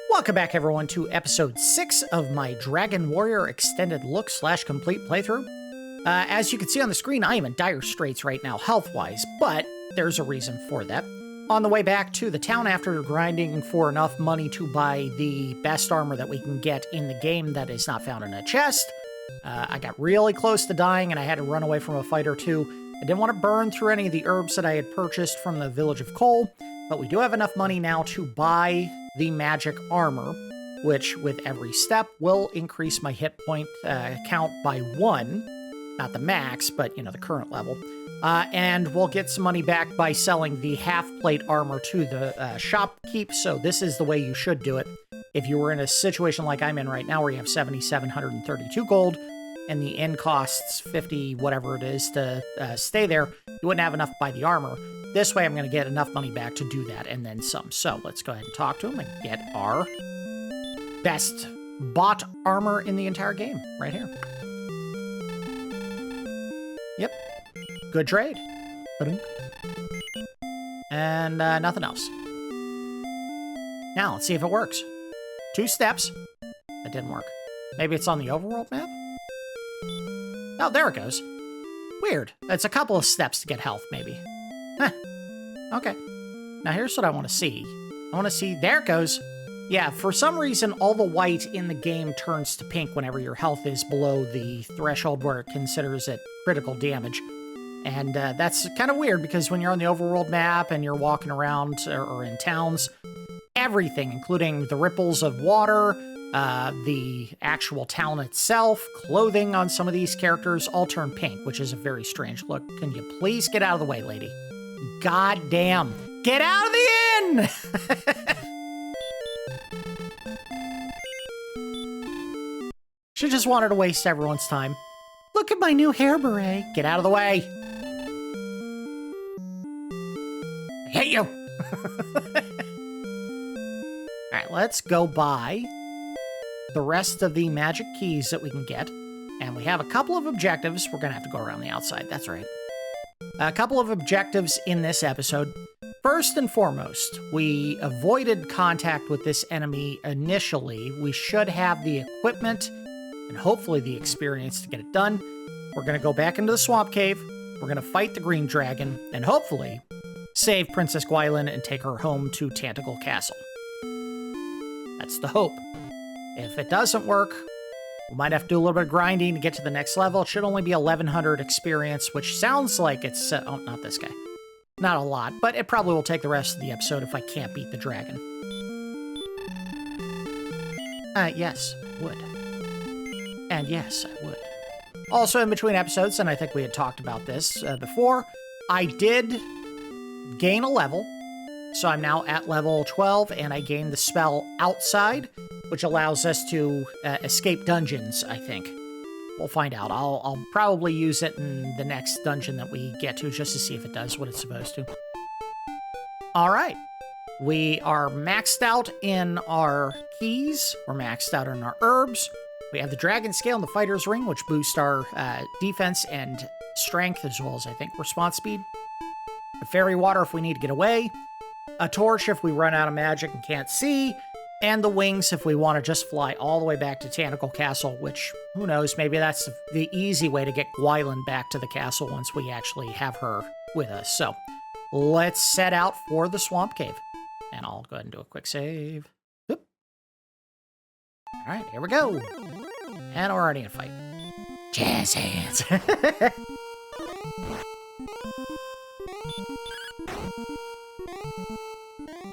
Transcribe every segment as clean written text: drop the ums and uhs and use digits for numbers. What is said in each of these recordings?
Welcome back, everyone, to episode 6 of my Dragon Warrior extended look / complete playthrough. As you can see on the screen, I am in dire straits right now, health-wise, but there's a reason for that. On the way back to the town after grinding for enough money to buy the best armor that we can get in the game that is not found in a chest, I got really close to dying and I had to run away from a fight or two. I didn't want to burn through any of the herbs that I had purchased from the Village of Coal, but we do have enough money now to buy the magic armor, which with every step will increase my hit point count by 1. Not the max, but, you know, the current level. And we'll get some money back by selling the half-plate armor to the shopkeep, so this is the way you should do it. If you were in a situation like I'm in right now, where you have 7,732 gold, and the inn costs 50, whatever it is, to stay there, you wouldn't have enough to buy the armor. This way, I'm going to get enough money back to do that, and then some. So let's go ahead and talk to him and get our best bought armor in the entire game, right here. Yep. Good trade. And nothing else. Now, let's see if it works. 2 steps. That didn't work. Maybe it's on the overworld map? Oh, there it goes. Weird. It's a couple of steps to get health, maybe. Huh. Okay. Now here's what I want to see. I want to see... There it goes. Yeah, for some reason, all the white in the game turns to pink whenever your health is below the threshold where it considers it critical damage. And that's kind of weird, because when you're on the overworld map and you're walking around or in towns, everything, including the ripples of water, the actual town itself, clothing on some of these characters, all turn pink, which is a very strange look. Can you please get out of the way, lady? God damn. Get out of the inn! She just wanted to waste everyone's time. Look at my new hair beret. Get out of the way. I hate you. Alright, let's go buy the rest of the magic keys that we can get. And we have a couple of objectives. We're going to have to go around the outside. That's right. A couple of objectives in this episode. First and foremost, we avoided contact with this enemy initially. We should have the equipment and hopefully the experience to get it done. We're going to go back into the swamp cave. We're going to fight the green dragon and hopefully save Princess Gwaelin and take her home to Tantegel Castle. That's the hope. If it doesn't work, we might have to do a little bit of grinding to get to the next level. It should only be 1,100 experience, which sounds like it's... oh, not this guy. Not a lot, but it probably will take the rest of the episode if I can't beat the dragon. Yes, would. And yes, I would. Also, in between episodes, and I think we had talked about this before, I did gain a level. So I'm now at level 12, and I gained the spell Outside, which allows us to escape dungeons, I think. We'll find out. I'll probably use it in the next dungeon that we get to, just to see if it does what it's supposed to. All right. We are maxed out in our keys. We're maxed out in our herbs. We have the Dragon Scale and the Fighter's Ring, which boost our defense and strength, as well as, I think, response speed. The Fairy Water if we need to get away. A torch if we run out of magic and can't see. And the wings if we want to just fly all the way back to Tantegel Castle, which, who knows, maybe that's the easy way to get Gwaelin back to the castle once we actually have her with us. So, let's set out for the Swamp Cave. And I'll go ahead and do a quick save. Oop. Alright, here we go. And we're already in a fight. Jazz hands.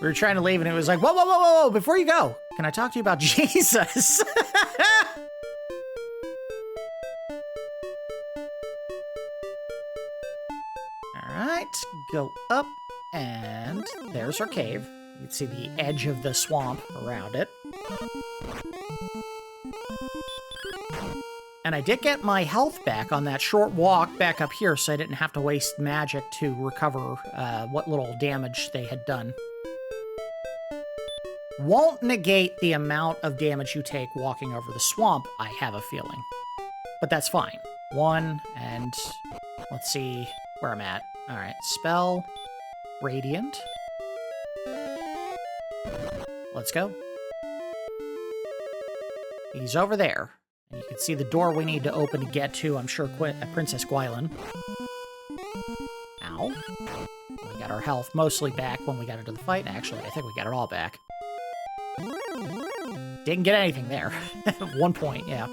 We were trying to leave, and it was like, whoa, whoa, whoa, whoa, whoa, before you go, can I talk to you about Jesus? All right, go up, and there's our cave. You can see the edge of the swamp around it. And I did get my health back on that short walk back up here, so I didn't have to waste magic to recover what little damage they had done. Won't negate the amount of damage you take walking over the swamp, I have a feeling. But that's fine. 1, and let's see where I'm at. Alright, spell, Radiant. Let's go. He's over there. And you can see the door we need to open to get to, I'm sure, Princess Gwaelin. Ow. We got our health mostly back when we got into the fight. Actually, I think we got it all back. Didn't get anything there. 1 point, yeah.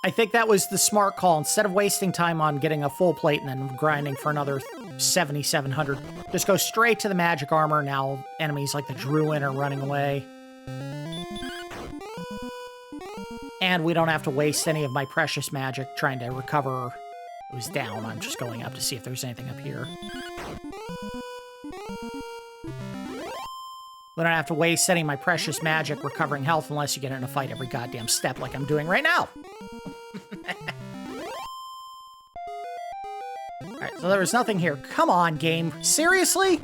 I think that was the smart call. Instead of wasting time on getting a full plate and then grinding for another 7,700, just go straight to the magic armor. Now enemies like the Druid are running away. And we don't have to waste any of my precious magic trying to recover. It was down. I'm just going up to see if there's anything up here. We don't have to waste any of my precious magic recovering health unless you get in a fight every goddamn step like I'm doing right now. Alright, so there was nothing here. Come on, game. Seriously?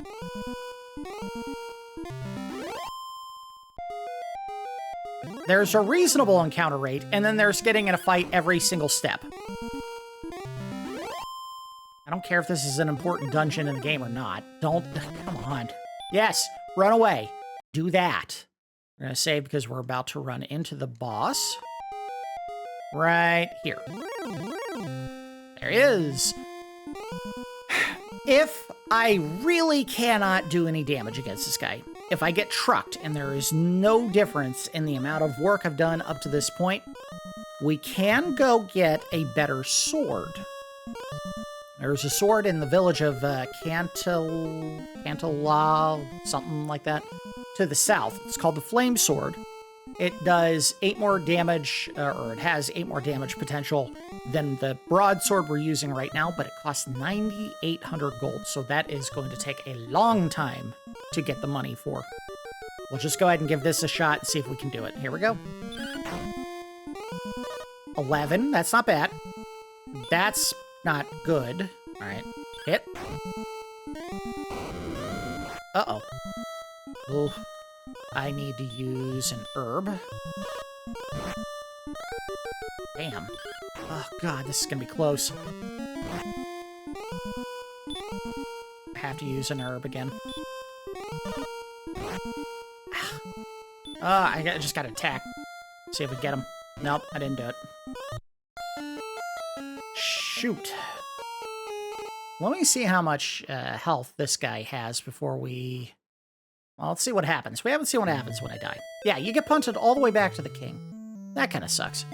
There's a reasonable encounter rate, and then there's getting in a fight every single step. I don't care if this is an important dungeon in the game or not. Don't... Come on. Yes, run away. Do that. We're going to save because we're about to run into the boss. Right here. There he is. If I really cannot do any damage against this guy, if I get trucked and there is no difference in the amount of work I've done up to this point, we can go get a better sword. There's a sword in the village of Cantala, something like that, to the south. It's called the Flame Sword. It does 8 more damage, or it has 8 more damage potential than the broadsword we're using right now, but it costs 9,800 gold, so that is going to take a long time to get the money for. We'll just go ahead and give this a shot and see if we can do it. Here we go. 11, that's not bad. That's not good. All right, hit. Uh-oh. Oh. I need to use an herb. Damn. Oh, God, this is going to be close. I have to use an herb again. I just got to attack. See if we get him. Nope, I didn't do it. Shoot. Let me see how much health this guy has before we... Well, let's see what happens. We haven't seen what happens when I die. Yeah, you get punted all the way back to the king. That kind of sucks.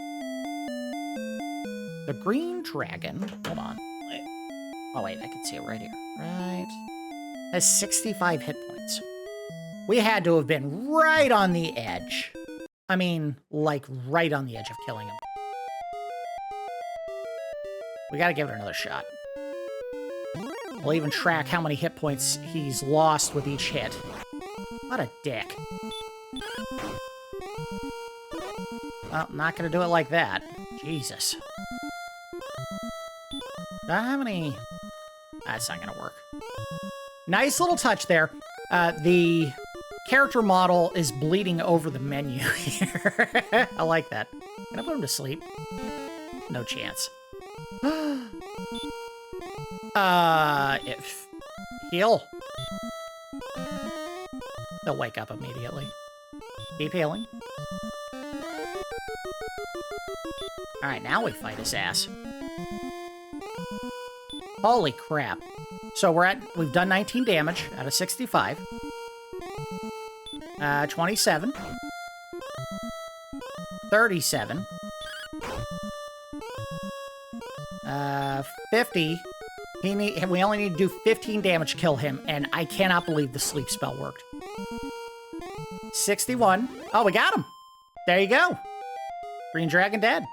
The green dragon... Hold on. Wait. Oh, wait, I can see it right here. Right. Has 65 hit points. We had to have been right on the edge. I mean, like, right on the edge of killing him. We gotta give it another shot. We'll even track how many hit points he's lost with each hit. What a dick. Well, I'm not gonna do it like that. Jesus. Do I have any... That's not gonna work. Nice little touch there. The character model is bleeding over the menu here. I like that. Can I put him to sleep? No chance. If... Heal. They'll wake up immediately. Keep healing. Alright, now we fight his ass. Holy crap. So we've done 19 damage out of 65. 27. 37. 50. We only need to do 15 damage to kill him, and I cannot believe the sleep spell worked. 61. Oh, we got him. There you go. Green dragon dead.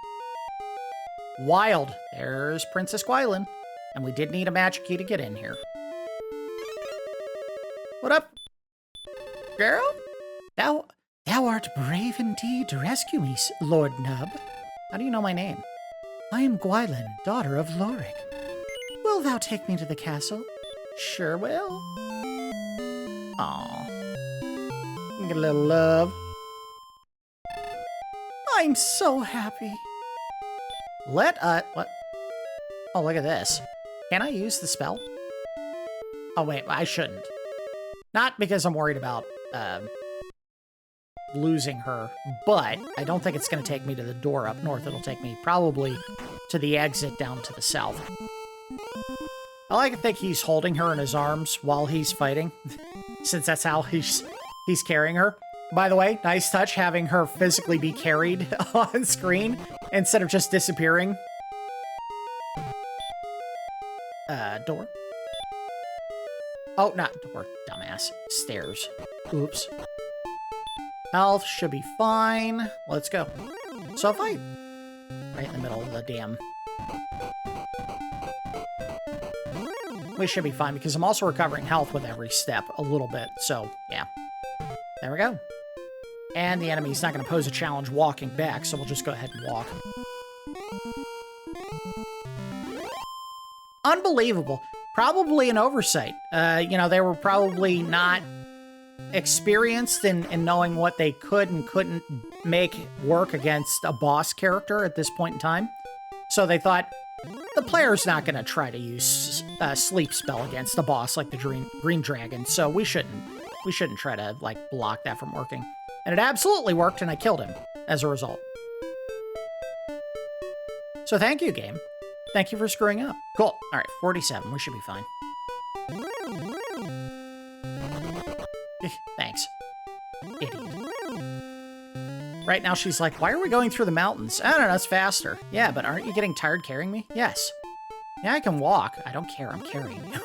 Wild. There's Princess Gwaelin. And we did need a magic key to get in here. What up, girl? Thou art brave indeed to rescue me, Lord Nub. How do you know my name? I am Gwaelin, daughter of Lorik. Will thou take me to the castle? Sure will. Aww. Get a little love. I'm so happy. What? Oh, look at this. Can I use the spell? Oh, wait, I shouldn't. Not because I'm worried about, losing her, but I don't think it's going to take me to the door up north. It'll take me probably to the exit down to the south. I like to think he's holding her in his arms while he's fighting, since that's how he's carrying her. By the way, nice touch having her physically be carried on screen instead of just disappearing. Door. Oh, not door, dumbass. Stairs. Oops. Health should be fine. Let's go. So fight. Right in the middle of the dam. We should be fine because I'm also recovering health with every step a little bit. So, yeah. There we go. And the enemy's not going to pose a challenge walking back, so we'll just go ahead and walk. Unbelievable. Probably an oversight. You know, they were probably not experienced in knowing what they could and couldn't make work against a boss character at this point in time. So they thought, the player's not going to try to use a sleep spell against a boss like the green dragon, so we shouldn't try to, like, block that from working. And it absolutely worked, and I killed him as a result. So thank you, game. Thank you for screwing up. Cool. All right, 47. We should be fine. Thanks. Idiot. Right now she's like, why are we going through the mountains? I don't know, it's faster. Yeah, but aren't you getting tired carrying me? Yes. Yeah, I can walk. I don't care. I'm carrying you.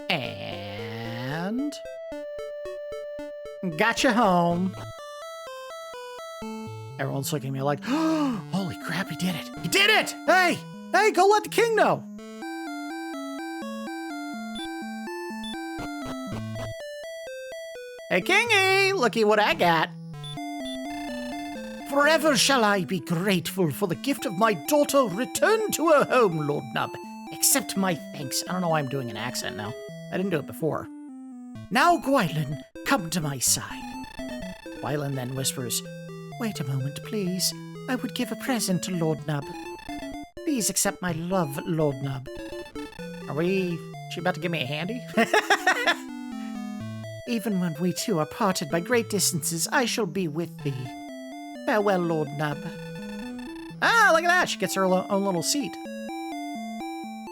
And... gotcha home. Everyone's looking at me like, oh, holy crap, he did it. He did it! Hey! Hey, go let the king know! Hey, Kingy! Looky what I got. Forever shall I be grateful for the gift of my daughter returned to her home, Lord Nub. Accept my thanks. I don't know why I'm doing an accent now. I didn't do it before. Now, Gwaelin, come to my side. Gwaelin then whispers, wait a moment, please. I would give a present to Lord Nub. Please accept my love, Lord Nub. She about to give me a handy? Even when we two are parted by great distances, I shall be with thee. Farewell, Lord Nub. Ah, look at that! She gets her own little seat.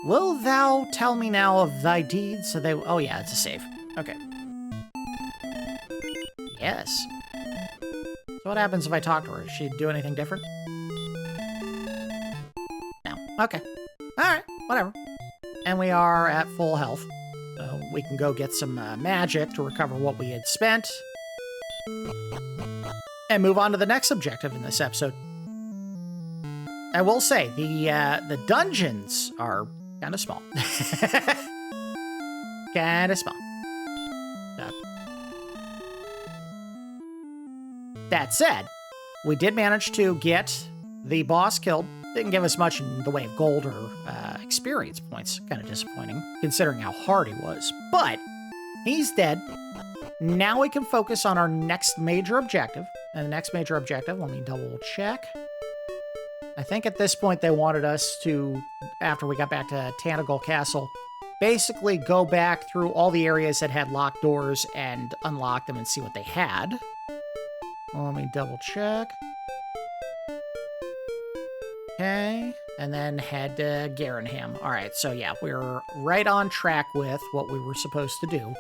Will thou tell me now of thy deeds? So they... oh yeah, it's a save. Okay. Yes. So what happens if I talk to her? Does she do anything different? No. Okay. Alright, whatever. And we are at full health. So we can go get some magic to recover what we had spent. And move on to the next objective in this episode. I will say, the dungeons are kind of small. Kind of small. That said, we did manage to get the boss killed. Didn't give us much in the way of gold or experience points. Kind of disappointing, considering how hard he was. But he's dead. Now we can focus on our next major objective. And the next major objective, let me double check. I think at this point they wanted us to, after we got back to Tantegel Castle, basically go back through all the areas that had locked doors and unlock them and see what they had. Let me double check. Okay, and then head to Garenham. All right, so yeah, we're right on track with what we were supposed to do.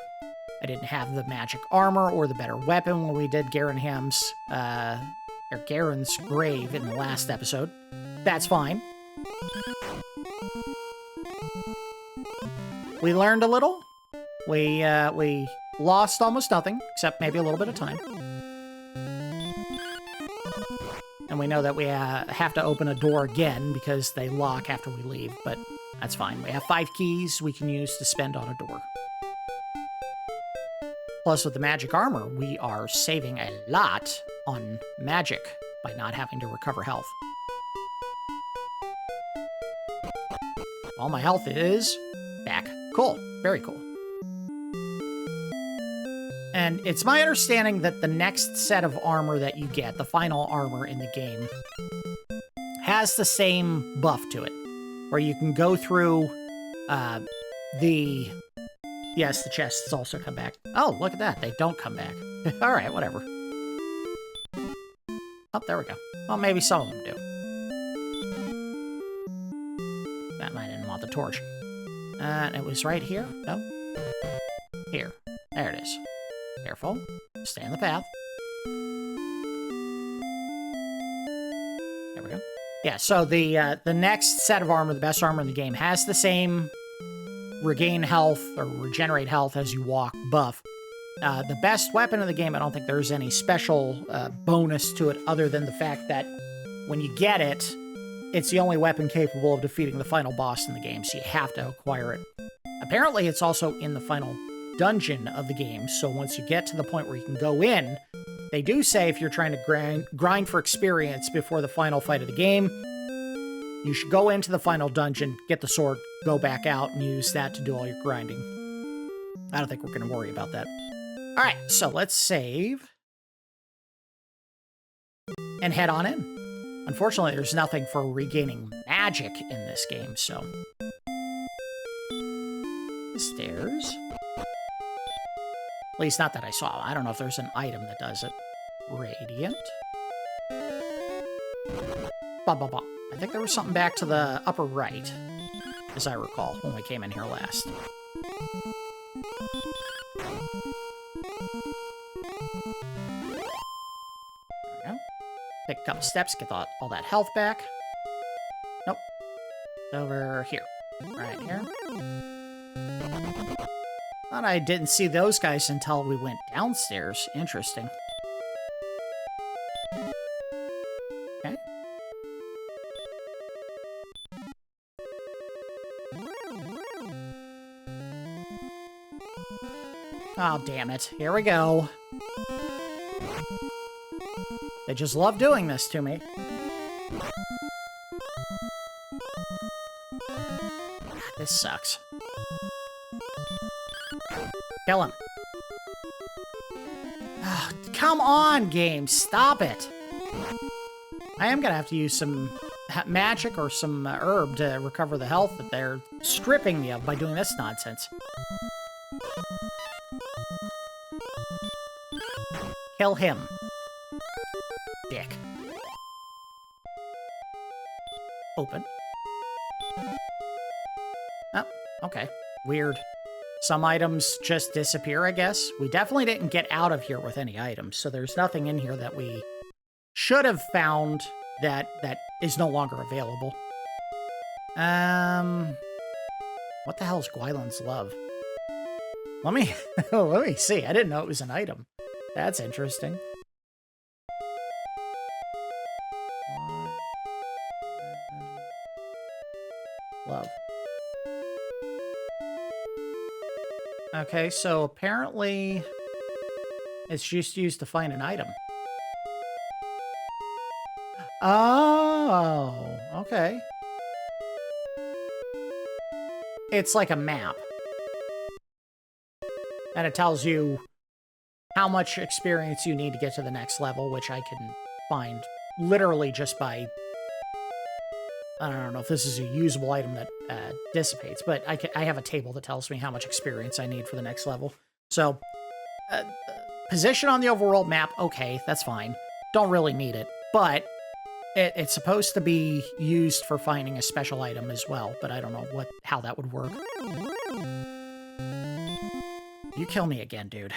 I didn't have the magic armor or the better weapon when we did Garenham's, or Garen's grave in the last episode. That's fine. We learned a little. We lost almost nothing, except maybe a little bit of time. And we know that we have to open a door again because they lock after we leave, but that's fine. We have 5 keys we can use to spend on a door. Plus, with the magic armor, we are saving a lot on magic by not having to recover health. All my health is back. Cool. Very cool. And it's my understanding that the next set of armor that you get, the final armor in the game, has the same buff to it, where you can go through the Yes, the chests also come back. Oh, look at that. They don't come back. All right, whatever. Oh, there we go. Well, maybe some of them do. That might didn't want the torch. It was right here? No? Here. There it is. Careful. Stay in the path. There we go. Yeah, so the next set of armor, the best armor in the game, has the same regain health or regenerate health as you walk buff. The best weapon in the game, I don't think there's any special bonus to it other than the fact that when you get it, it's the only weapon capable of defeating the final boss in the game, so you have to acquire it. Apparently, it's also in the final dungeon of the game, so once you get to the point where you can go in, they do say if you're trying to grind for experience before the final fight of the game, you should go into the final dungeon, get the sword, go back out, and use that to do all your grinding. I don't think we're going to worry about that. All right, so let's save and head on in. Unfortunately, there's nothing for regaining magic in this game, so... The stairs. At least not that I saw. I don't know if there's an item that does it. Radiant. Blah, blah, blah. I think there was something back to the upper right, as I recall, when we came in here last. Take a couple steps, get all that health back. Nope. Over here. Right here. Thought I didn't see those guys until we went downstairs. Interesting. Okay. Oh, damn it. Here we go. They just love doing this to me. This sucks. Kill him. Oh, come on, game. Stop it. I am going to have to use some magic or some herb to recover the health that they're stripping me of by doing this nonsense. Kill him. Dick. Open. Oh, okay. Weird. Some items just disappear, I guess. We definitely didn't get out of here with any items, so there's nothing in here that we should have found that is no longer available. What the hell is Gwaelin's love? Let me see. I didn't know it was an item. That's interesting. Love. Okay, so apparently it's just used to find an item. Oh, okay. It's like a map. And it tells you how much experience you need to get to the next level, which I can find literally just by... I don't know if this is a usable item that dissipates, but I have a table that tells me how much experience I need for the next level. So, position on the overworld map, okay, that's fine. Don't really need it, but it's supposed to be used for finding a special item as well, but I don't know how that would work. You kill me again, dude.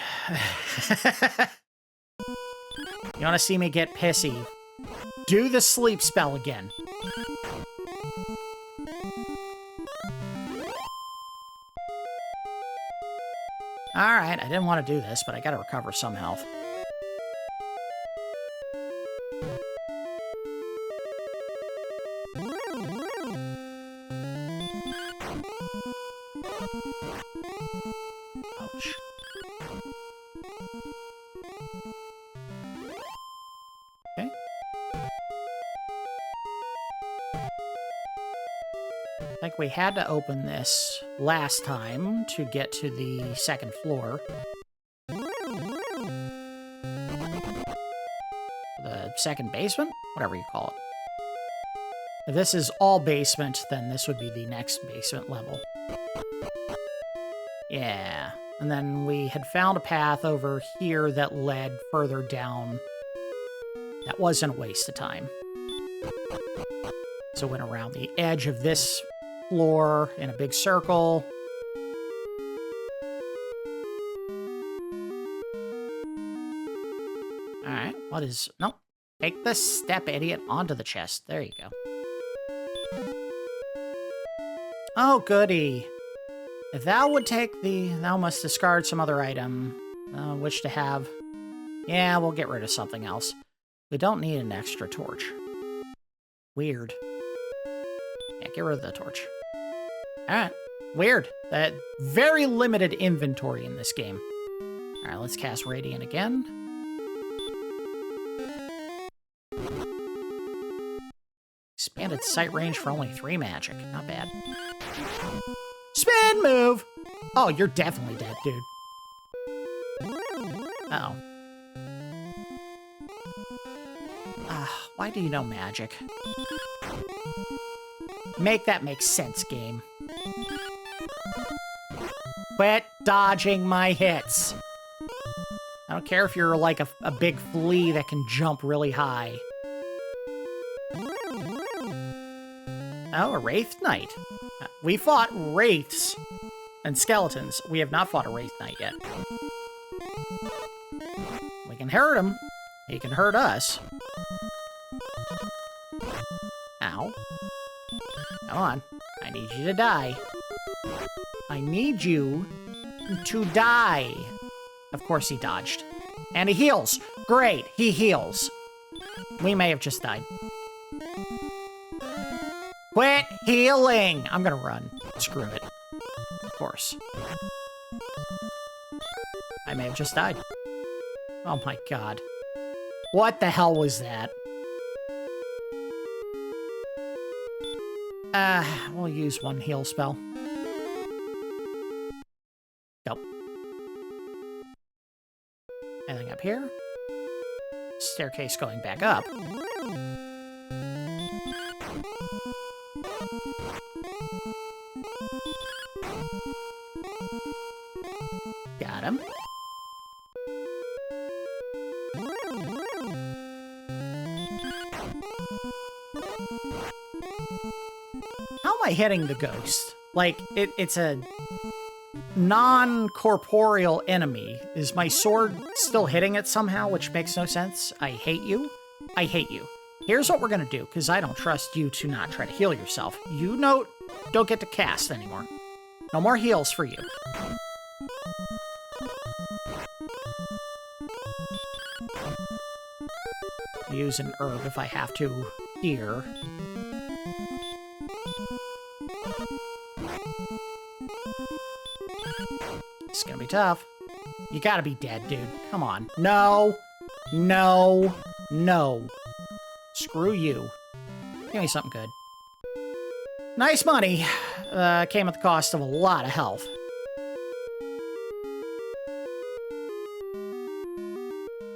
You want to see me get pissy? Do the sleep spell again. Alright, I didn't want to do this, but I gotta recover some health. Ouch. Okay. I think we had to open this last time to get to the second floor. The second basement? Whatever you call it. If this is all basement, then this would be the next basement level. Yeah. And then we had found a path over here that led further down. That wasn't a waste of time. So went around the edge of this floor in a big circle. Alright, what is... Nope. Take the step, idiot, onto the chest. There you go. Oh, goody. If thou would take thou must discard some other item. Which to have. Yeah, we'll get rid of something else. We don't need an extra torch. Weird. Yeah, get rid of the torch. Alright. Weird. Very limited inventory in this game. Alright, let's cast Radiant again. Expanded sight range for only 3 magic. Not bad. Spin move! Oh, you're definitely dead, dude. Uh-oh. Why do you know magic? Make that make sense, game. Quit dodging my hits. I don't care if you're like a big flea that can jump really high. Oh, a Wraith Knight. We fought Wraiths and Skeletons. We have not fought a Wraith Knight yet. We can hurt him. He can hurt us. Ow. Come on. I need you to die. I need you to die. Of course he dodged. And he heals. Great. He heals. We may have just died. Quit healing! I'm gonna run. Screw it. Of course. I may have just died. Oh my god. What the hell was that? We'll use one heal spell. Go. Anything up here? Staircase going back up. Got him. How am I hitting the ghost? Like, it's a non-corporeal enemy. Is my sword still hitting it somehow, which makes no sense? I hate you. I hate you. Here's what we're gonna do, because I don't trust you to not try to heal yourself. You don't get to cast anymore. No more heals for you. Use an herb if I have to here. It's gonna be tough. You gotta be dead, dude. Come on. No. No. No. Screw you. Give me something good. Nice money. Came at the cost of a lot of health.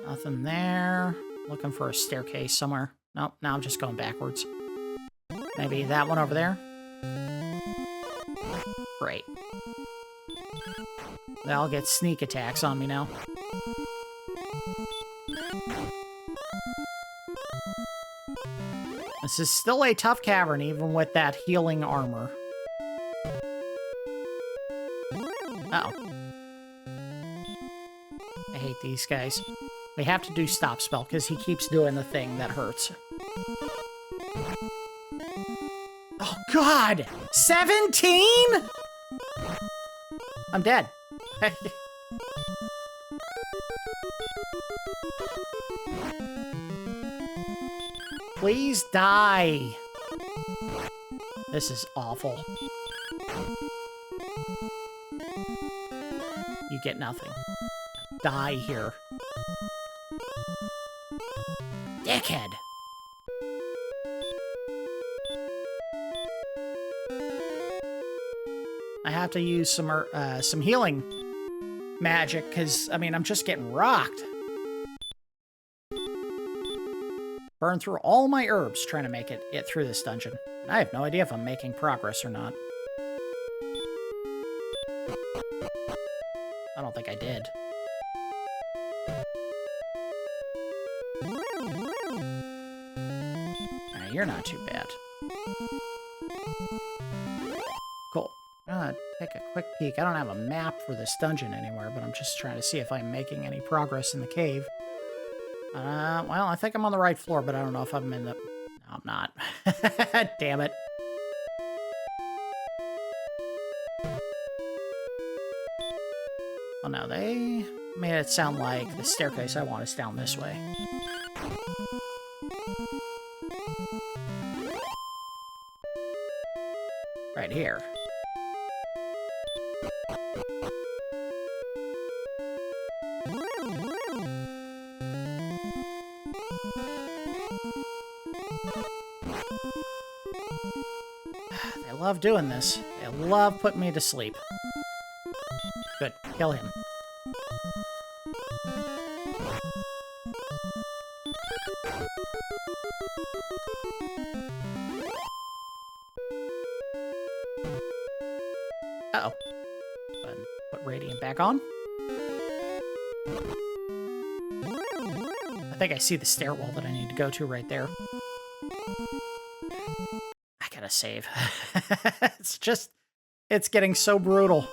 Nothing there. Looking for a staircase somewhere. Nope, now I'm just going backwards. Maybe that one over there? Great. They'll get sneak attacks on me now. This is still a tough cavern, even with that healing armor. Uh-oh. I hate these guys. We have to do stop spell, because he keeps doing the thing that hurts. Oh, God! 17?! I'm dead. Please die. This is awful. You get nothing. Die here. Dickhead. I have to use some healing magic, because, I mean, I'm just getting rocked. Burn through all my herbs trying to make it through this dungeon. I have no idea if I'm making progress or not. you're not too bad. Cool. I'm gonna take a quick peek. I don't have a map for this dungeon anywhere, but I'm just trying to see if I'm making any progress in the cave. Well, I think I'm on the right floor, but I don't know if I'm in the... No, I'm not. Damn it. Oh no, they made it sound like the staircase I want is down this way. Right here. They love doing this. They love putting me to sleep. Good. Kill him. Uh-oh. Put Radiant back on. I think I see the stairwell that I need to go to right there. I gotta save. It's getting so brutal.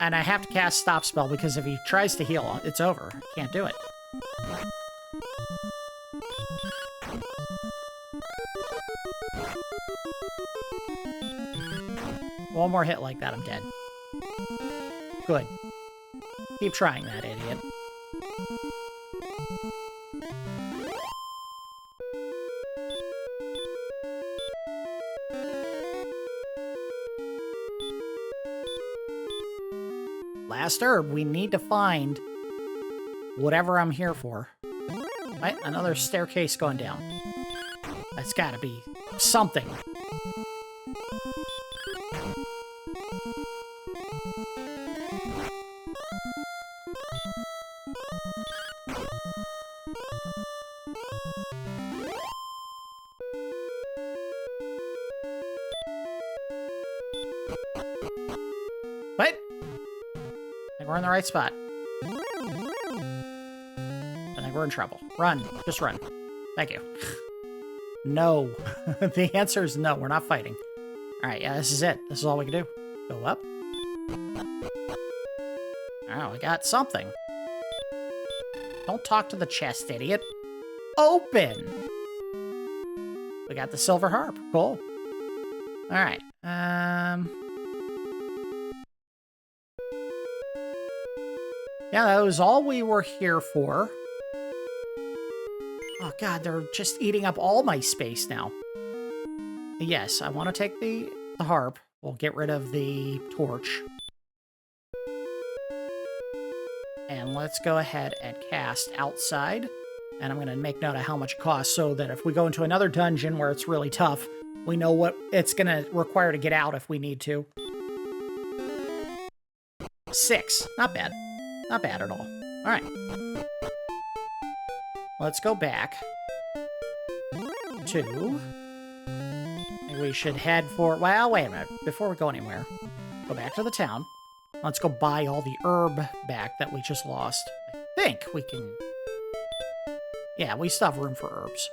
And I have to cast Stop Spell because if he tries to heal, it's over. Can't do it. One more hit like that, I'm dead. Good. Keep trying that, idiot. Last herb, we need to find whatever I'm here for. Right? Another staircase going down. That's gotta be something. What? I think we're in the right spot. I think we're in trouble. Run. Just run. Thank you. No. The answer is no. We're not fighting. Alright, yeah, this is it. This is all we can do. Go up. Oh, we got something. Don't talk to the chest, idiot. Open! We got the silver harp. Cool. Alright. Yeah, that was all we were here for. Oh god, they're just eating up all my space now. Yes, I want to take the harp. We'll get rid of the torch. And let's go ahead and cast outside. And I'm going to make note of how much it costs so that if we go into another dungeon where it's really tough, we know what it's going to require to get out if we need to. 6. Not bad. Not bad at all. Alright. Let's go back to... we should head for... well, wait a minute. Before we go anywhere, go back to the town. Let's go buy all the herb back that we just lost. I think we can... yeah, we still have room for herbs.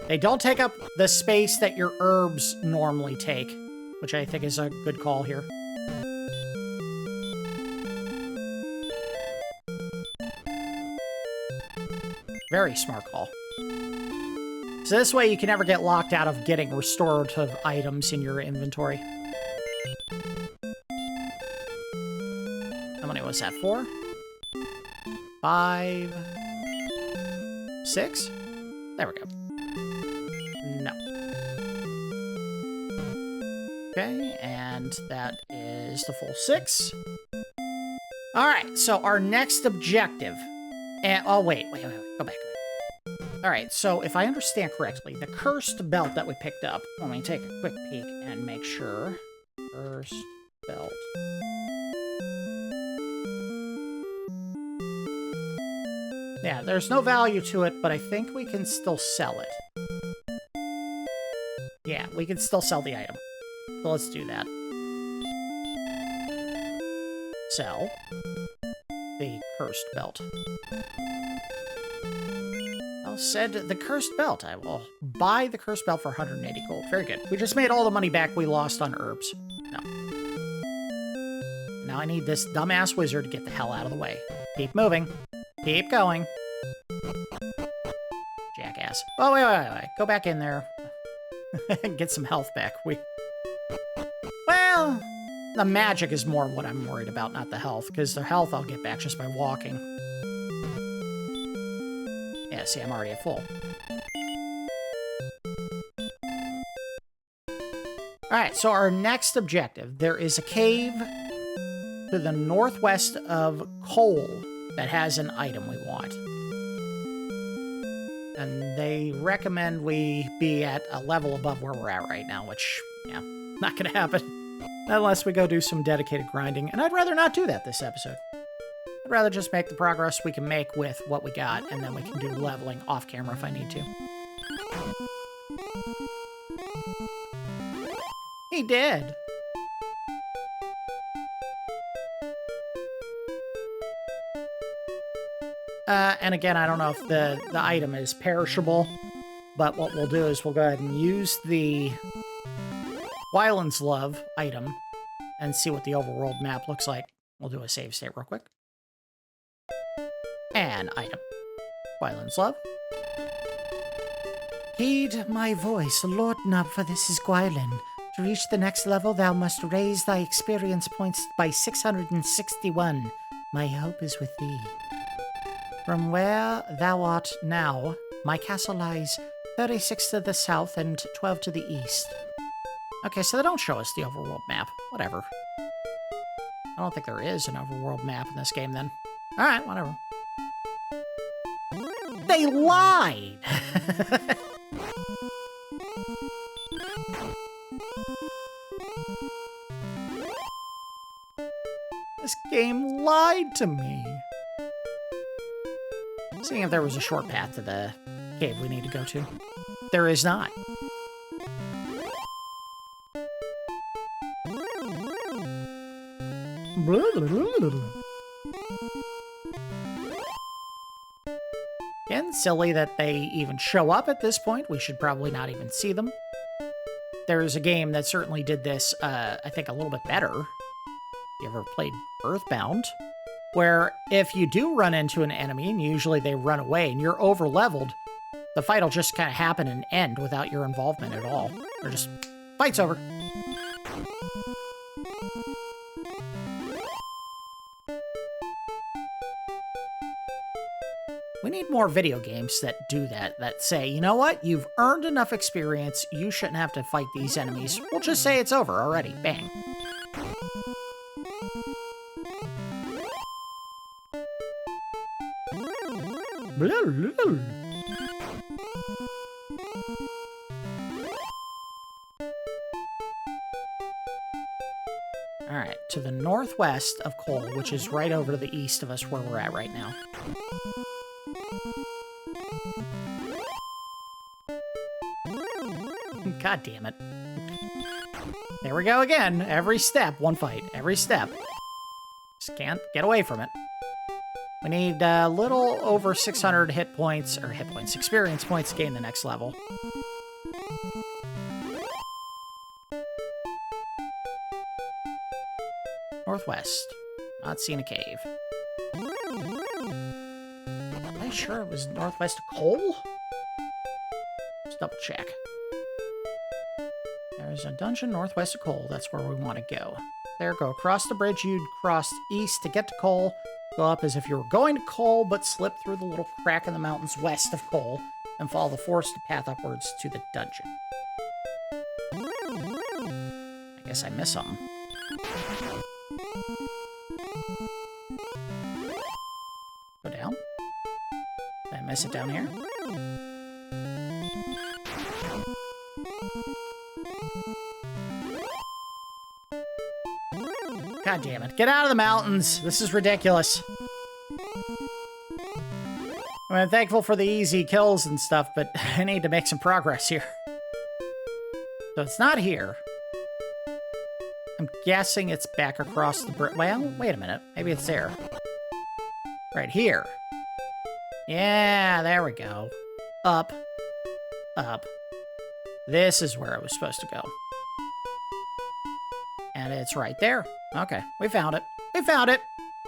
They don't take up the space that your herbs normally take, which I think is a good call here. Very smart call. So this way you can never get locked out of getting restorative items in your inventory. How many was that? 4? 5? 6? There we go. No. Okay, and that is the full 6. Alright, so our next objective... and, oh, wait. Go back. Alright, so if I understand correctly, the cursed belt that we picked up... let me take a quick peek and make sure. Cursed belt. Yeah, there's no value to it, but I think we can still sell it. Yeah, we can still sell the item. So let's do that. Sell the cursed belt. Well said, the cursed belt. I will buy the cursed belt for 180 gold. Very good. We just made all the money back we lost on herbs. No. Now I need this dumbass wizard to get the hell out of the way. Keep moving. Keep going. Jackass. Oh, wait. Go back in there. Get some health back. Well, the magic is more what I'm worried about, not the health, because the health I'll get back just by walking. Yeah, see, I'm already at full. Alright, so our next objective. There is a cave to the northwest of Coal that has an item we want. And they recommend we be at a level above where we're at right now, which, yeah, not gonna happen. Unless we go do some dedicated grinding, and I'd rather not do that this episode. I'd rather just make the progress we can make with what we got, and then we can do leveling off camera if I need to. He did. And again, I don't know if the item is perishable, but what we'll do is we'll go ahead and use the Gwaelin's Love item and see what the overworld map looks like. We'll do a save state real quick. And item. Gwaelin's Love. Heed my voice, Lord Nub, for this is Gwaelin. To reach the next level, thou must raise thy experience points by 661. My hope is with thee. From where thou art now, my castle lies 36 to the south and 12 to the east. Okay, so they don't show us the overworld map. Whatever. I don't think there is an overworld map in this game, then. Alright, whatever. They lied! This game lied to me. Seeing if there was a short path to the cave we need to go to. There is not. Again, silly that they even show up at this point. We should probably not even see them. There's a game that certainly did this, I think, a little bit better. You ever played Earthbound? Where if you do run into an enemy, and usually they run away, and you're over-leveled, the fight will just kind of happen and end without your involvement at all. Or just, fight's over. We need more video games that do that, that say, you know what, you've earned enough experience, you shouldn't have to fight these enemies. We'll just say it's over already. Bang. Alright, to the northwest of Coal, which is right over to the east of us where we're at right now. God damn it. There we go again. Every step, one fight. Every step. Just can't get away from it. We need a little over 600 experience points to gain the next level. Northwest. Not seen a cave. Am I sure it was northwest of Coal? Let's double check. There's a dungeon northwest of Coal. That's where we want to go. There, go across the bridge. You'd cross east to get to Coal. Go up as if you were going to Coal, but slip through the little crack in the mountains west of Coal and follow the forested path upwards to the dungeon. I guess I missed something. Go down. Did I miss it down here? God damn it. Get out of the mountains. This is ridiculous. I'm thankful for the easy kills and stuff, but I need to make some progress here. So it's not here. I'm guessing it's back across the bridge. Well, wait a minute. Maybe it's there. Right here. Yeah, there we go. up, up. This is where I was supposed to go. And it's right there. Okay, we found it. We found it.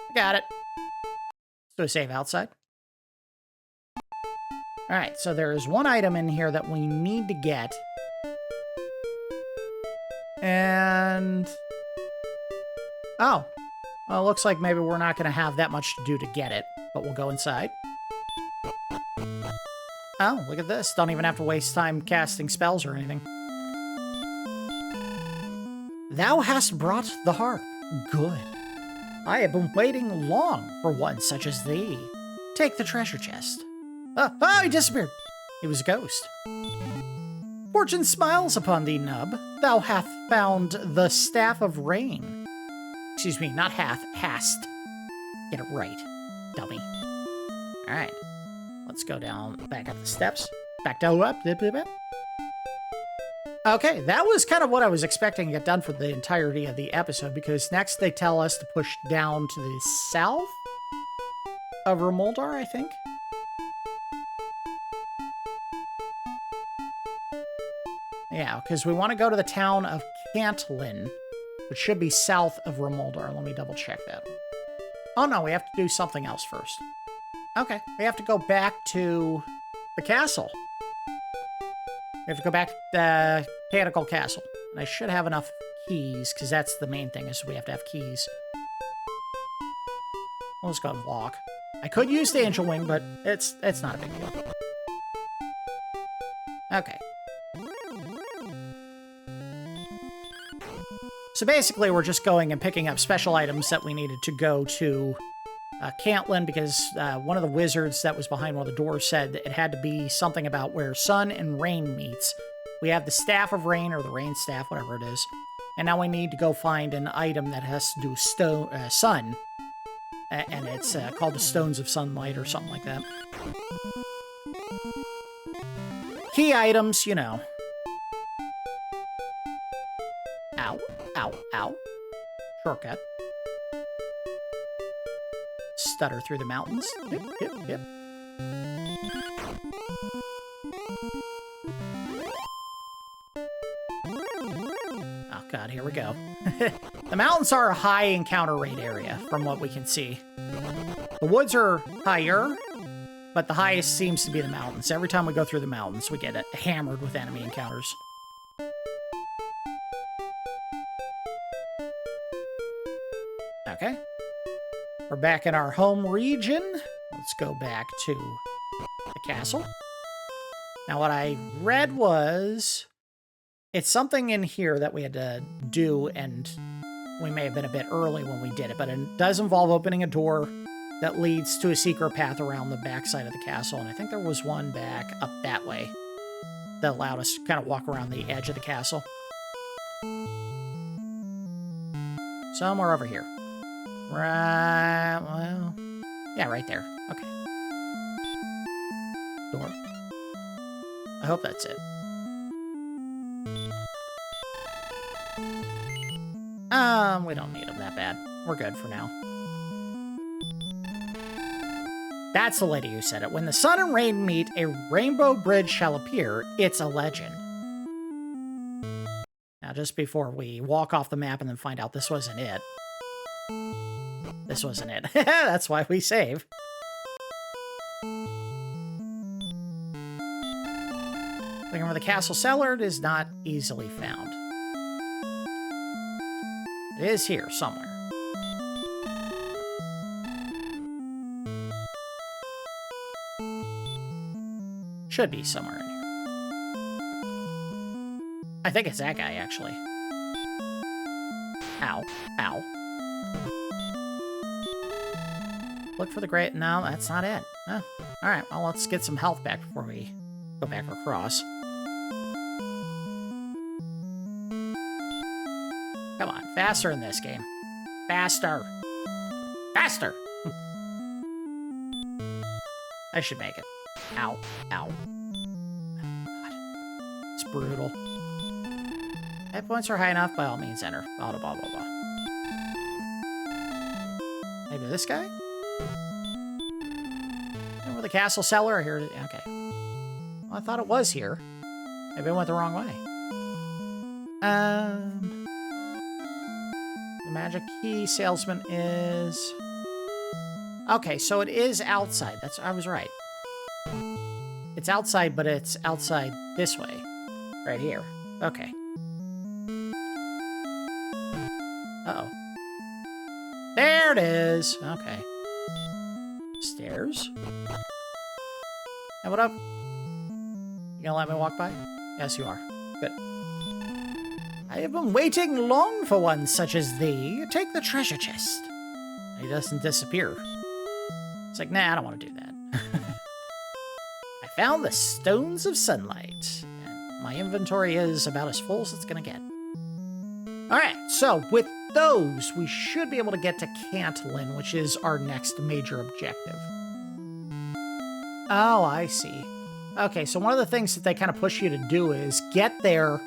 I got it. Let's do a save outside. All right, so there is one item in here that we need to get. And... oh. Well, it looks like maybe we're not going to have that much to do to get it, but we'll go inside. Oh, look at this. Don't even have to waste time casting spells or anything. Thou hast brought the harp. Good. I have been waiting long for one such as thee. Take the treasure chest. Oh, he disappeared. He was a ghost. Fortune smiles upon thee, Nub. Thou hath found the Staff of Rain. Excuse me, not hath, hast. Get it right, dummy. All right, let's go down, back up the steps. Back down, up, Okay, that was kind of what I was expecting to get done for the entirety of the episode, because next they tell us to push down to the south of Rimuldar, I think. Yeah, because we want to go to the town of Cantlin, which should be south of Rimuldar. Let me double check that. Oh no, we have to do something else first. Okay, we have to go back to the castle. We have to go back to the Tantegel Castle. And I should have enough keys, because that's the main thing, is we have to have keys. We'll just go and walk. I could use the Angel Wing, but it's not a big deal. Okay. So basically, we're just going and picking up special items that we needed to go to Cantlin, because one of the wizards that was behind one of the doors said that it had to be something about where sun and rain meets. We have the Staff of Rain, or the Rain Staff, whatever it is. And now we need to go find an item that has to do with sun. And it's called the Stones of Sunlight, or something like that. Key items, you know. Ow, ow, ow. Shortcut. Stutter through the mountains. Yep, yep, yep. Oh god, here we go. The mountains are a high encounter rate area, from what we can see. The woods are higher, but the highest seems to be the mountains. Every time we go through the mountains, we get hammered with enemy encounters. Okay. We're back in our home region. Let's go back to the castle. Now, what I read was... it's something in here that we had to do, and we may have been a bit early when we did it, but it does involve opening a door that leads to a secret path around the backside of the castle, and I think there was one back up that way that allowed us to kind of walk around the edge of the castle. Somewhere over here. Right, well, yeah, right there. Okay. Door. I hope that's it. We don't need them that bad. We're good for now. That's the lady who said it. When the sun and rain meet, a rainbow bridge shall appear. It's a legend. Now, just before we walk off the map and then find out this wasn't it. This wasn't it. That's why we save. Looking for the castle cellar is not easily found. It is here somewhere. Should be somewhere in here. I think it's that guy, actually. Ow. Ow. Look for the great... no, that's not it. Oh, alright, well, let's get some health back before we go back across. Come on, faster in this game. Faster! Faster! I should make it. Ow. Ow. God. It's brutal. Hit points are high enough, by all means enter. Blah, blah, blah, blah, blah. Maybe this guy? Over the castle cellar? Here, okay. I thought it was here. Maybe I went the wrong way. The magic key salesman is... Okay, so it is outside. I was right. It's outside, but it's outside this way. Right here. Okay. Uh-oh. There it is. Okay. Stairs. Hey, what up? You gonna let me walk by? Yes, you are. Good. I have been waiting long for one such as thee. Take the treasure chest. He doesn't disappear. It's like, nah, I don't want to do that. I found the Stones of Sunlight. And my inventory is about as full as it's gonna get. Alright, so with those, we should be able to get to Cantlin, which is our next major objective. Oh, I see. Okay, so one of the things that they kind of push you to do is get there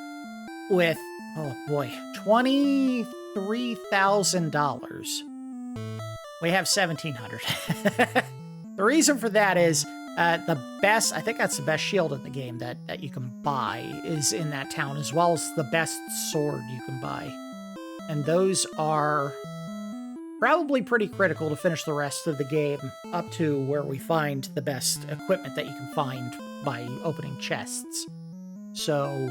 with, oh boy, $23,000. We have $1,700. The reason for that is the best, I think that's the best shield in the game that you can buy is in that town, as well as the best sword you can buy. And those are probably pretty critical to finish the rest of the game up to where we find the best equipment that you can find by opening chests. So,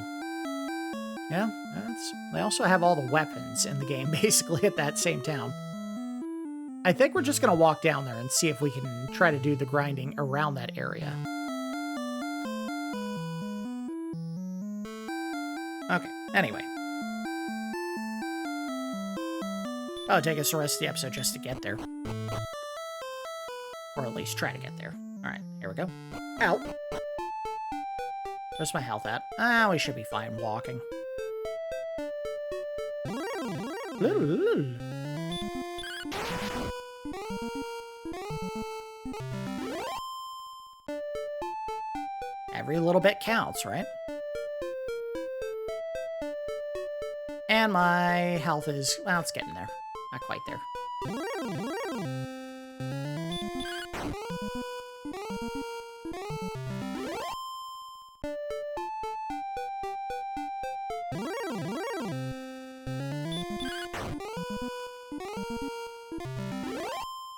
yeah, they also have all the weapons in the game basically at that same town. I think we're just going to walk down there and see if we can try to do the grinding around that area. Okay, anyway. I'll take us the rest of the episode just to get there. Or at least try to get there. Alright, here we go. Ow! Where's my health at? Ah, we should be fine walking. Every little bit counts, right? And my health is, well, it's getting there. Not quite there.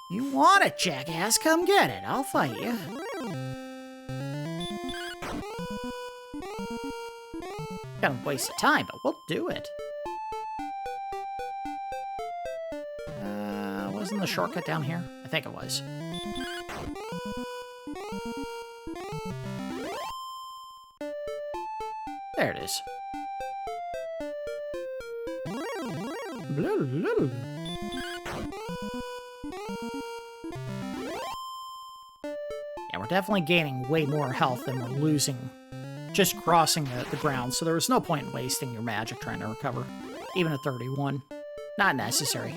You want it, jackass? Come get it. I'll fight you. Kind of waste of time, but we'll do it. Wasn't the shortcut down here? I think it was. There it is. Yeah, we're definitely gaining way more health than we're losing just crossing the ground, so there was no point in wasting your magic trying to recover. Even at 31. Not necessary.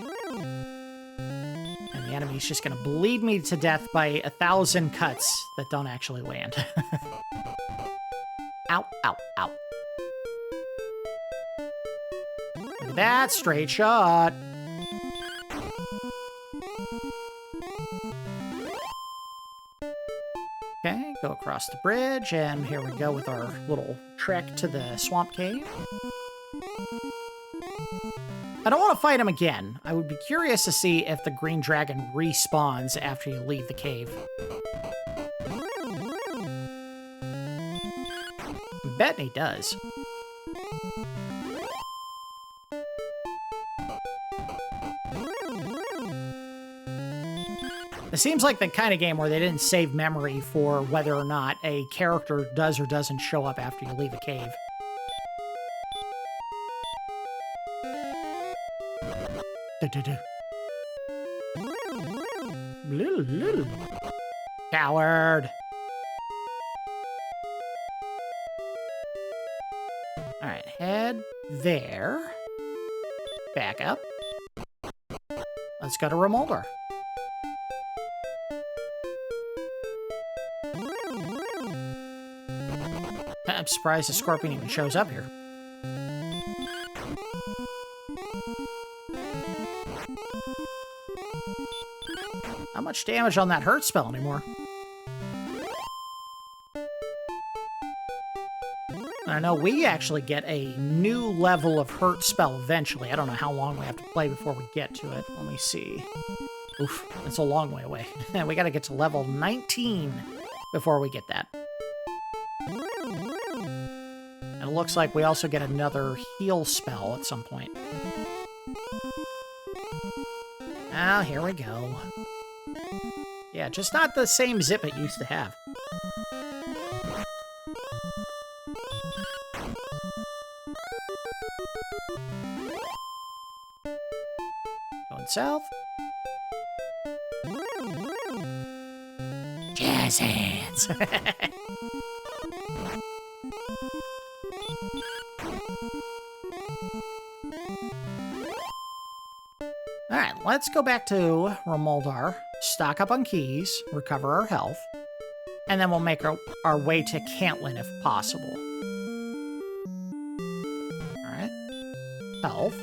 And the enemy's just gonna bleed me to death by 1,000 cuts that don't actually land. Ow, ow, ow. Look at that, straight shot. Okay, go across the bridge, and here we go with our little trek to the swamp cave. I don't want to fight him again. I would be curious to see if the green dragon respawns after you leave the cave. I'm betting he does. It seems like the kind of game where they didn't save memory for whether or not a character does or doesn't show up after you leave a cave. Coward! Alright, head there. Back up. Let's go to Rimuldar. I'm surprised the scorpion even shows up here. Not much damage on that hurt spell anymore. I know we actually get a new level of hurt spell eventually. I don't know how long we have to play before we get to it. Let me see. Oof, that's a long way away. We gotta get to level 19 before we get that. And it looks like we also get another heal spell at some point. Ah, here we go. Yeah, just not the same zip it used to have. Going south. Jazz hands. Alright, let's go back to Rimuldar, stock up on keys, recover our health, and then we'll make our way to Cantlin if possible. Alright. Health.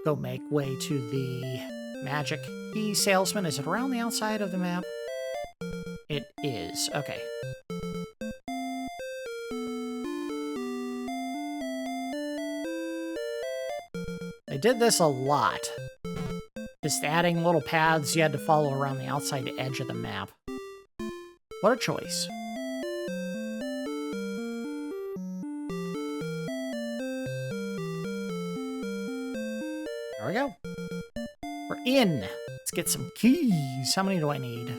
Go make way to the magic key salesman. Is it around the outside of the map? It is. Okay. They did this a lot. Just adding little paths you had to follow around the outside edge of the map. What a choice. There we go. We're in. Let's get some keys. How many do I need?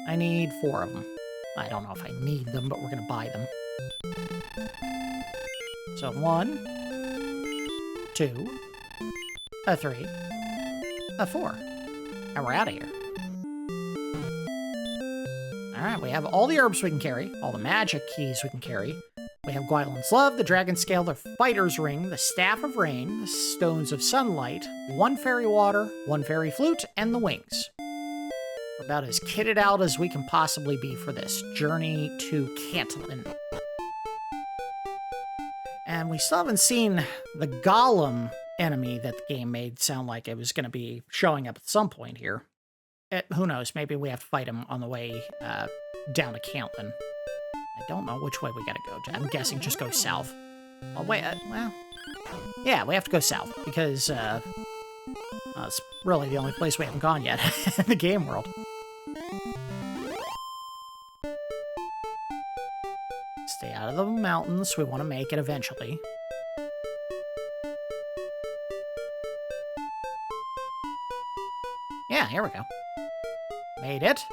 I need 4 of them. I don't know if I need them, but we're going to buy them. So 1, 2, 3, 4. And we're out of here. Alright, we have all the herbs we can carry, all the magic keys we can carry. We have Gwaelin's Love, the Dragon Scale, the Fighter's Ring, the Staff of Rain, the Stones of Sunlight, 1 Fairy Water, 1 Fairy Flute, and the Wings. We're about as kitted out as we can possibly be for this journey to Cantlin. And we still haven't seen the Golem enemy that the game made sound like it was going to be showing up at some point here. Who knows, maybe we have to fight him on the way down to Cantlin. I don't know which way we gotta go. I'm guessing just go south. Oh, wait, well... Yeah, we have to go south, because, it's really the only place we haven't gone yet in the game world. Stay out of the mountains. We want to make it eventually. Yeah, here we go. Made it.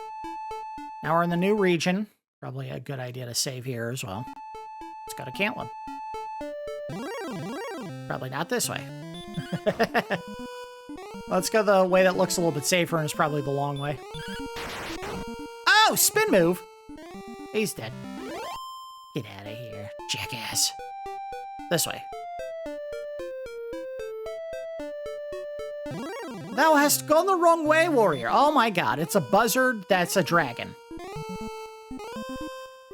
Now we're in the new region. Probably a good idea to save here as well. Let's go to Cantlin. Probably not this way. Let's go the way that looks a little bit safer and is probably the long way. Oh, spin move! He's dead. Get out of here, jackass. This way. Thou hast gone the wrong way, warrior. Oh my god, it's a buzzard that's a dragon.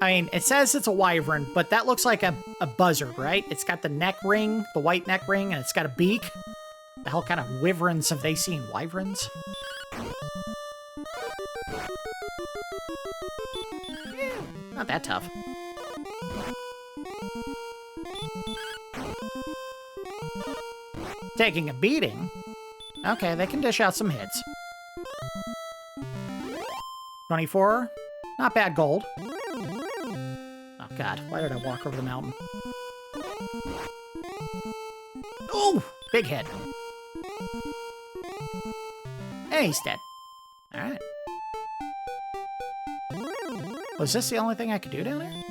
I mean, it says it's a wyvern, but that looks like a buzzard, right? It's got the neck ring, the white neck ring, and it's got a beak. The hell kind of wyverns have they seen? Wyverns? Yeah, not that tough. Taking a beating? Okay, they can dish out some hits. 24. Not bad gold. Oh god, why did I walk over the mountain? Oh! Big hit. Hey, he's dead. Alright. Was this the only thing I could do down here?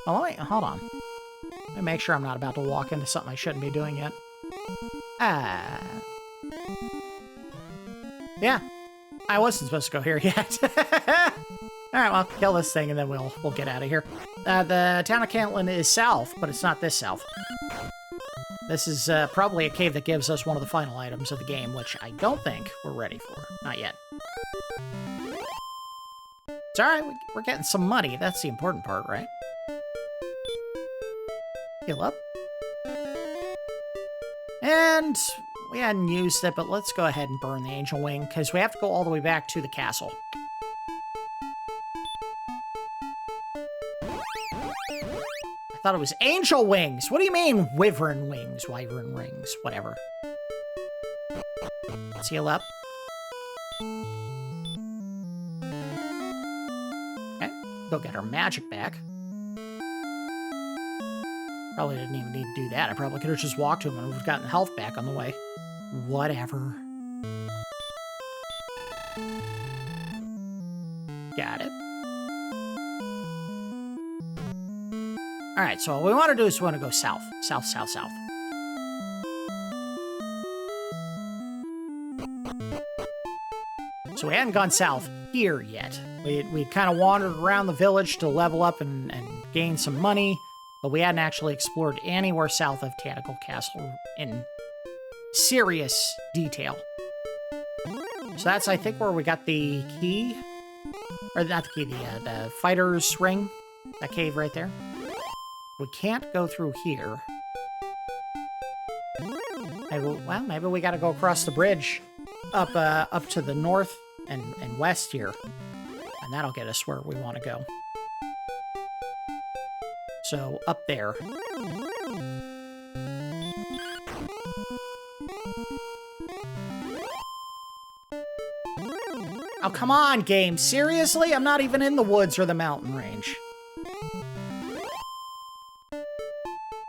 Oh, wait, hold on. Let me make sure I'm not about to walk into something I shouldn't be doing yet. Yeah. I wasn't supposed to go here yet. Alright, well, kill this thing and then we'll get out of here. The town of Cantlin is south, but it's not this south. This is probably a cave that gives us one of the final items of the game, which I don't think we're ready for. Not yet. It's alright, we're getting some money. That's the important part, right? Heal up. And We hadn't used it, but let's go ahead and burn the Angel Wing, because we have to go all the way back to the castle. I thought it was Angel Wings! What do you mean, Wyvern Wings? Wyvern Rings, whatever. Let's heal up. Okay, go get our magic back. Probably didn't even need to do that. I probably could have just walked to him and would have gotten health back on the way. Whatever. Got it. Alright, so what we want to do is we want to go south. South, south, south. So we hadn't gone south here yet. We kind of wandered around the village to level up and gain some money, but we hadn't actually explored anywhere south of Tantegel Castle in serious detail. So that's, I think, where we got the key. Or not the key, the fighter's ring. That cave right there. We can't go through here. Maybe we gotta go across the bridge up to the north and west here. And that'll get us where we want to go. So, up there. Oh, come on, game. Seriously? I'm not even in the woods or the mountain range.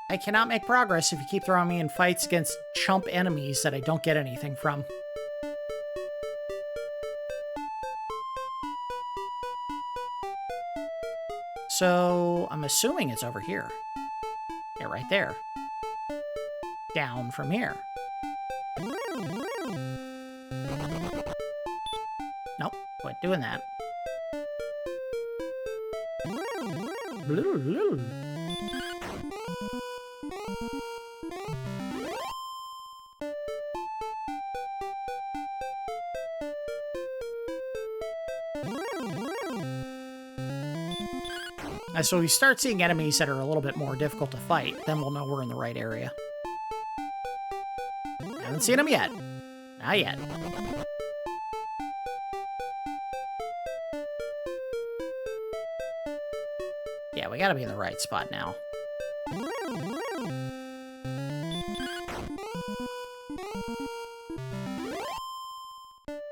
I cannot make progress if you keep throwing me in fights against chump enemies that I don't get anything from. So, I'm assuming it's over here. Yeah, right there. Down from here. Nope, quit doing that. So we start seeing enemies that are a little bit more difficult to fight, then we'll know we're in the right area. Haven't seen them yet. Not yet. Yeah, we gotta be in the right spot now.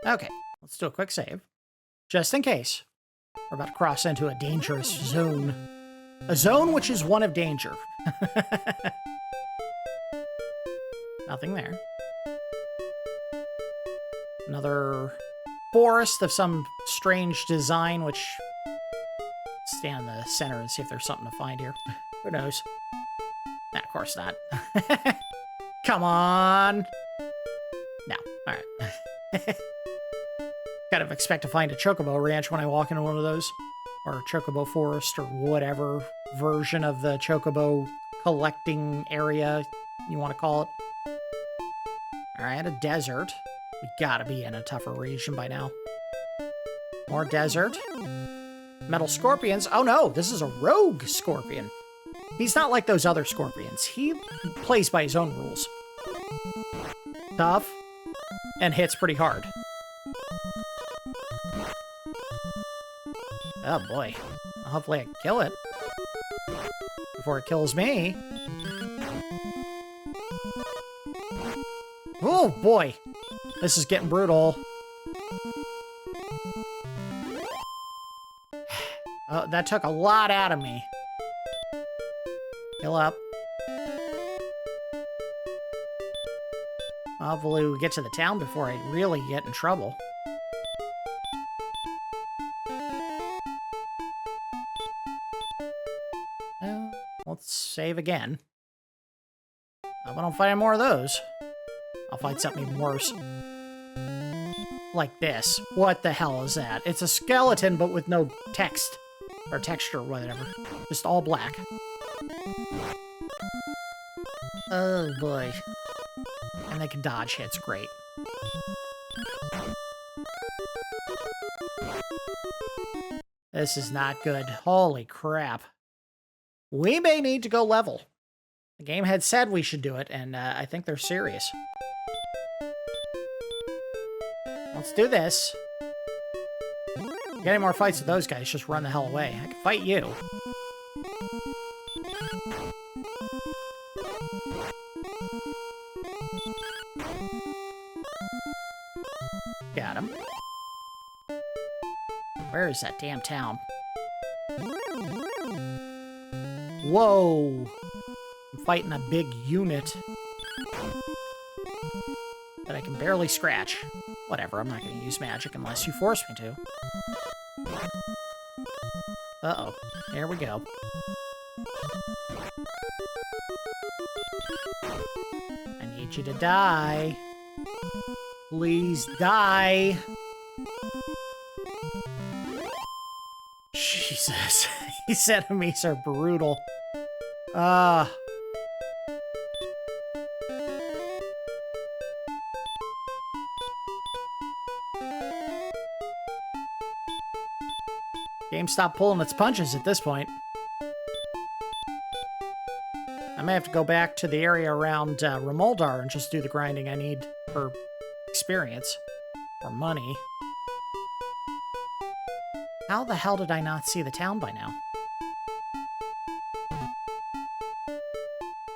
Okay, let's do a quick save. Just in case. We're about to cross into a dangerous zone. A zone which is one of danger. Nothing there. Another forest of some strange design, which... Stand in the center and see if there's something to find here. Who knows? Nah, of course not. Come on! No. Alright. Kind of expect to find a chocobo ranch when I walk into one of those. Or a chocobo forest, or whatever version of the chocobo collecting area you want to call it. Alright, a desert. We gotta be in a tougher region by now. More desert. Metal scorpions. Oh no, this is a rogue scorpion. He's not like those other scorpions. He plays by his own rules. Tough. And hits pretty hard. Oh boy. Hopefully I can kill it. Before it kills me. Oh boy. This is getting brutal. Oh, that took a lot out of me. Heal up. Hopefully we get to the town before I really get in trouble. Let's save again. If I don't find any more of those, I'll find something even worse. Like this. What the hell is that? It's a skeleton, but with no text. Or texture, or whatever. Just all black. Oh boy. And they can dodge hits, great. This is not good. Holy crap. We may need to go level. The game had said we should do it, and I think they're serious. let's do this. Get any more fights with those guys, just run the hell away. I can fight you. Got him. Where is that damn town? Whoa! I'm fighting a big unit that I can barely scratch. Whatever, I'm not going to use magic unless you force me to. Uh-oh. Here we go. I need you to die. Please die. Jesus. These enemies are brutal. Game stopped pulling its punches at this point. I may have to go back to the area around Rimuldar and just do the grinding I need for experience. Or money. How the hell did I not see the town by now?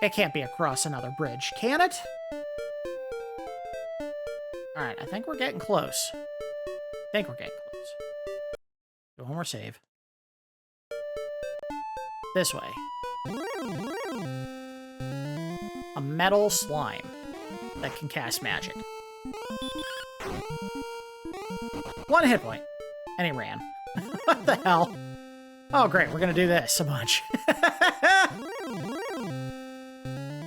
It can't be across another bridge, can it? Alright, I think we're getting close. Do one more save. This way. A metal slime that can cast magic. 1 hit point. And he ran. What the hell? Oh, great. We're gonna do this a bunch.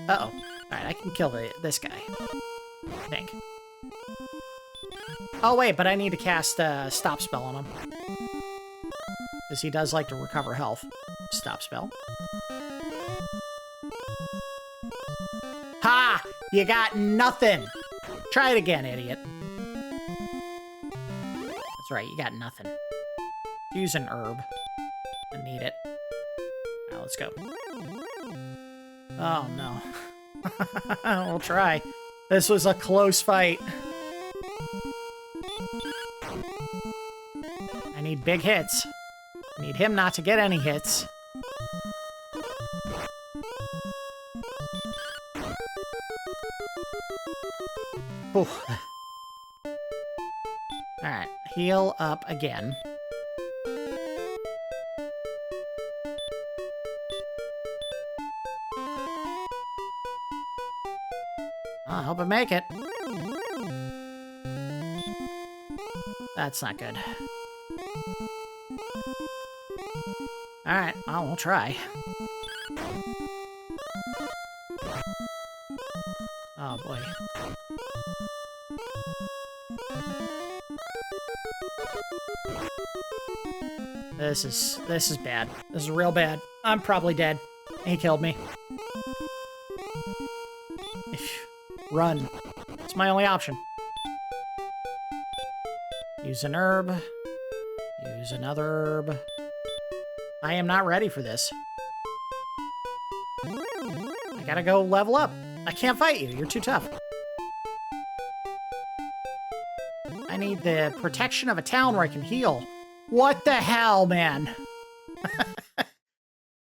Uh-oh. Alright, I can kill this guy. I think. Oh, wait, but I need to cast a stop spell on him. Because he does like to recover health. Stop spell. Ha! You got nothing! Try it again, idiot. That's right, you got nothing. Use an herb. I need it. Now let's go. Oh, no. We'll try. This was a close fight. I need big hits. I need him not to get any hits. Alright, heal up again. I hope I make it. That's not good. Alright, well, we'll try. Oh, boy. This is bad. This is real bad. I'm probably dead. He killed me. Run. It's my only option. Use an herb. Use another herb. I am not ready for this. I gotta go level up. I can't fight you. You're too tough. I need the protection of a town where I can heal. What the hell, man?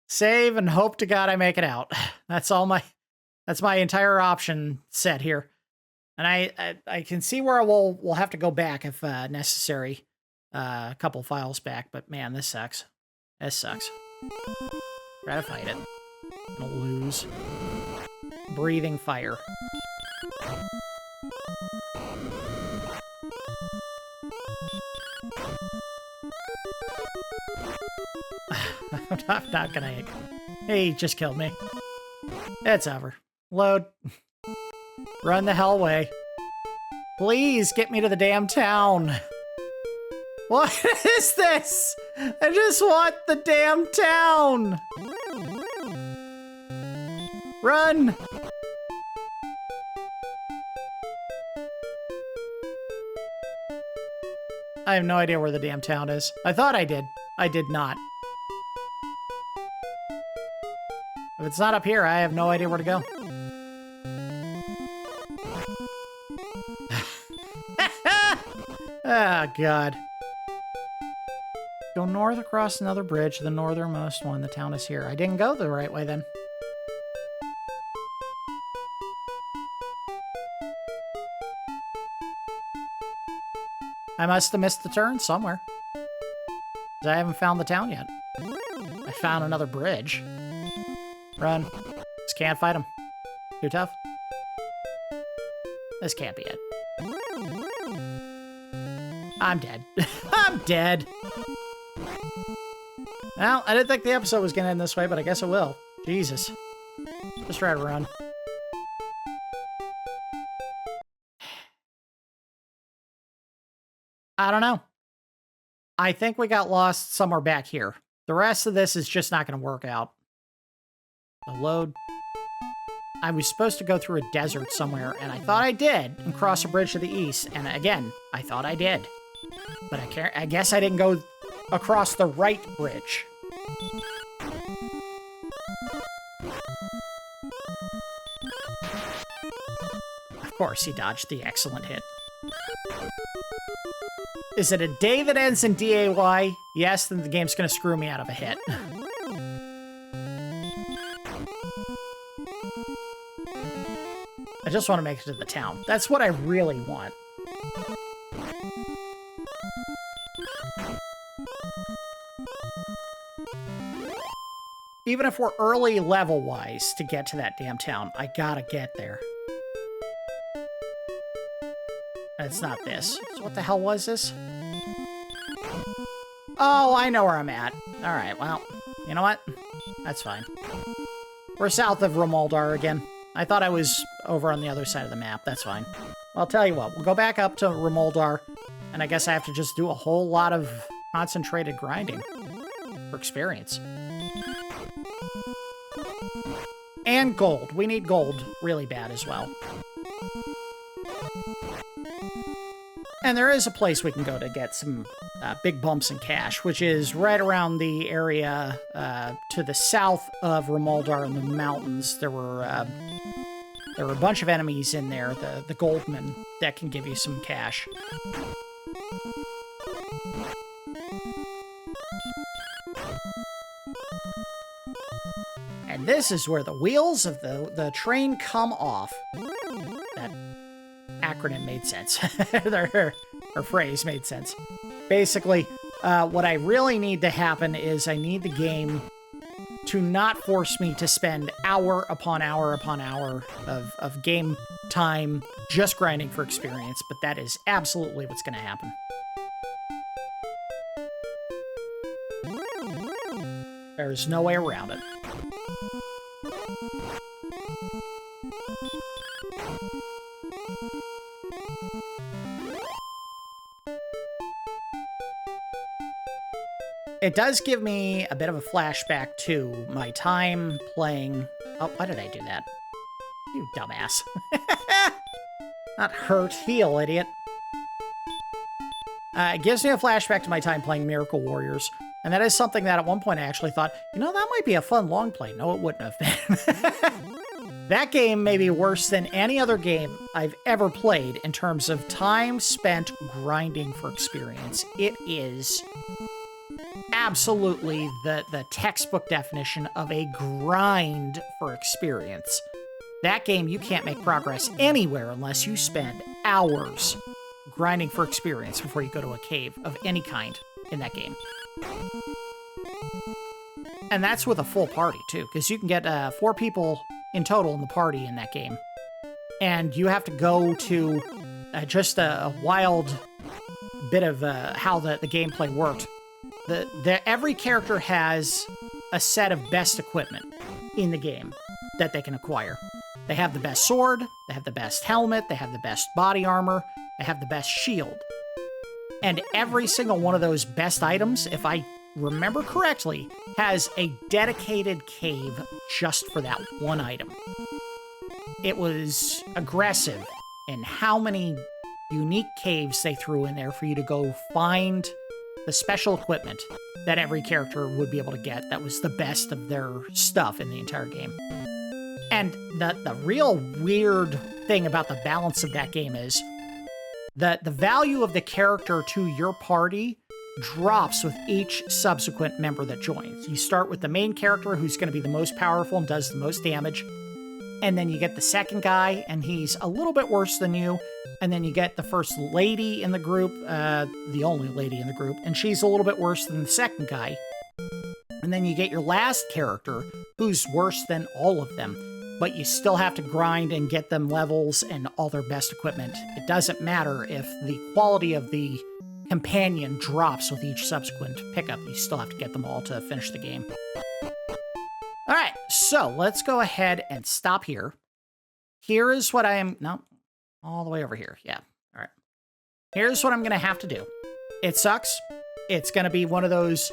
Save and hope to God I make it out. That's my entire option set here. And I can see where we'll have to go back if necessary. A couple files back, but man, this sucks. This sucks. Try to fight it. I'm gonna lose. Breathing fire. I'm not gonna... He just killed me. It's over. Load. Run the hell away. Please get me to the damn town. What is this? I just want the damn town. Run. I have no idea where the damn town is. I thought I did. I did not. If it's not up here, I have no idea where to go. Ah, God. Go north across another bridge, the northernmost one. The town is here. I didn't go the right way then. I must have missed the turn somewhere. I haven't found the town yet. I found another bridge. Run. Just can't fight him. Too tough. This can't be it. I'm dead. I'm dead. Well, I didn't think the episode was going to end this way, but I guess it will. Jesus. Just try to run. I don't know. I think we got lost somewhere back here. The rest of this is just not going to work out. The load. I was supposed to go through a desert somewhere, and I thought I did, and cross a bridge to the east. And again, I thought I did. But I guess I didn't go across the right bridge. Of course, he dodged the excellent hit. Is it a day that ends in DAY? Yes, then the game's going to screw me out of a hit. I just want to make it to the town. That's what I really want. Even if we're early level-wise to get to that damn town, I gotta get there. It's not this. So what the hell was this? Oh, I know where I'm at. Alright, well, you know what? That's fine. We're south of Rimuldar again. I thought I was over on the other side of the map. That's fine. I'll tell you what, we'll go back up to Rimuldar, and I guess I have to just do a whole lot of concentrated grinding for experience. And gold. We need gold really bad as well. And there is a place we can go to get some big bumps in cash, which is right around the area to the south of Rimuldar in the mountains. There were a bunch of enemies in there, the Goldmen, that can give you some cash. And this is where the wheels of the train come off. That acronym made sense. or phrase made sense. Basically, what I really need to happen is I need the game to not force me to spend hour upon hour upon hour of game time just grinding for experience, but that is absolutely what's going to happen. There's no way around it. It does give me a bit of a flashback to my time playing... Oh, why did I do that? You dumbass. Not hurt, heal, idiot. It gives me a flashback to my time playing Miracle Warriors. And that is something that at one point I actually thought, you know, that might be a fun long play. No, it wouldn't have been. That game may be worse than any other game I've ever played in terms of time spent grinding for experience. It is absolutely the textbook definition of a grind for experience. That game, you can't make progress anywhere unless you spend hours grinding for experience before you go to a cave of any kind in that game. And that's with a full party, too, because you can get 4 people in total in the party in that game. And you have to go to just a wild bit of how the gameplay worked. Every character has a set of best equipment in the game that they can acquire. They have the best sword, they have the best helmet, they have the best body armor, they have the best shield. And every single one of those best items, if I remember correctly, has a dedicated cave just for that one item. It was aggressive in how many unique caves they threw in there for you to go find the special equipment that every character would be able to get that was the best of their stuff in the entire game. And the real weird thing about the balance of that game is The value of the character to your party drops with each subsequent member that joins. You start with the main character, who's going to be the most powerful and does the most damage. And then you get the second guy, and he's a little bit worse than you. And then you get the first lady in the group, the only lady in the group, and she's a little bit worse than the second guy. And then you get your last character, who's worse than all of them. But you still have to grind and get them levels and all their best equipment. It doesn't matter if the quality of the companion drops with each subsequent pickup. You still have to get them all to finish the game. All right, so let's go ahead and stop here. Here is what I am... No, all the way over here. Yeah, all right. Here's what I'm going to have to do. It sucks. It's going to be one of those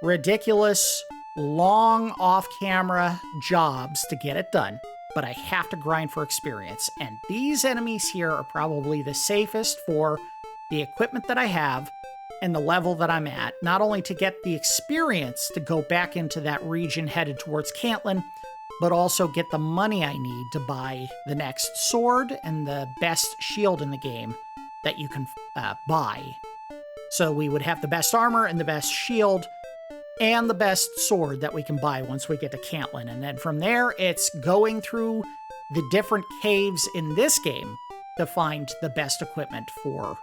ridiculous, long off-camera jobs to get it done, but I have to grind for experience. And these enemies here are probably the safest for the equipment that I have and the level that I'm at, not only to get the experience to go back into that region headed towards Cantlin, but also get the money I need to buy the next sword and the best shield in the game that you can buy. So we would have the best armor and the best shield and the best sword that we can buy once we get to Cantlin. And then from there, it's going through the different caves in this game to find the best equipment for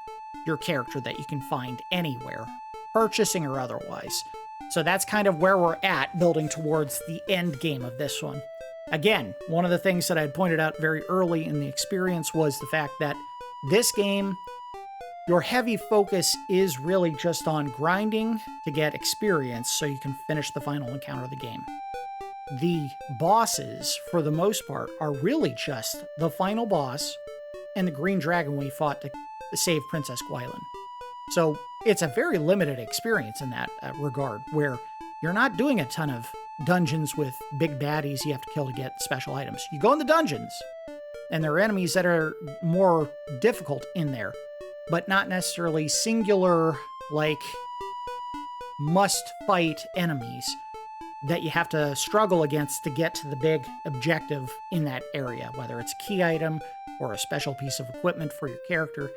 your character that you can find anywhere, purchasing or otherwise. So that's kind of where we're at, building towards the end game of this one. Again, one of the things that I had pointed out very early in the experience was the fact that this game, your heavy focus is really just on grinding to get experience so you can finish the final encounter of the game. The bosses, for the most part, are really just the final boss and the green dragon we fought to save Princess Gwaelin. So it's a very limited experience in that regard, where you're not doing a ton of dungeons with big baddies you have to kill to get special items. You go in the dungeons, and there are enemies that are more difficult in there, but not necessarily singular, like, must-fight enemies that you have to struggle against to get to the big objective in that area, whether it's a key item or a special piece of equipment for your character.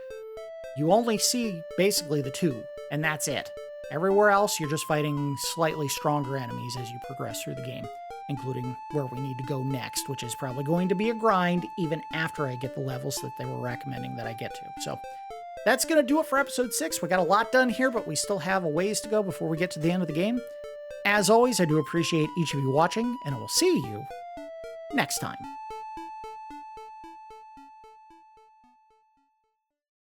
You only see basically the two, and that's it. Everywhere else, you're just fighting slightly stronger enemies as you progress through the game, including where we need to go next, which is probably going to be a grind even after I get the levels that they were recommending that I get to. So that's going to do it for episode 6. We got a lot done here, but we still have a ways to go before we get to the end of the game. As always, I do appreciate each of you watching, and I will see you next time.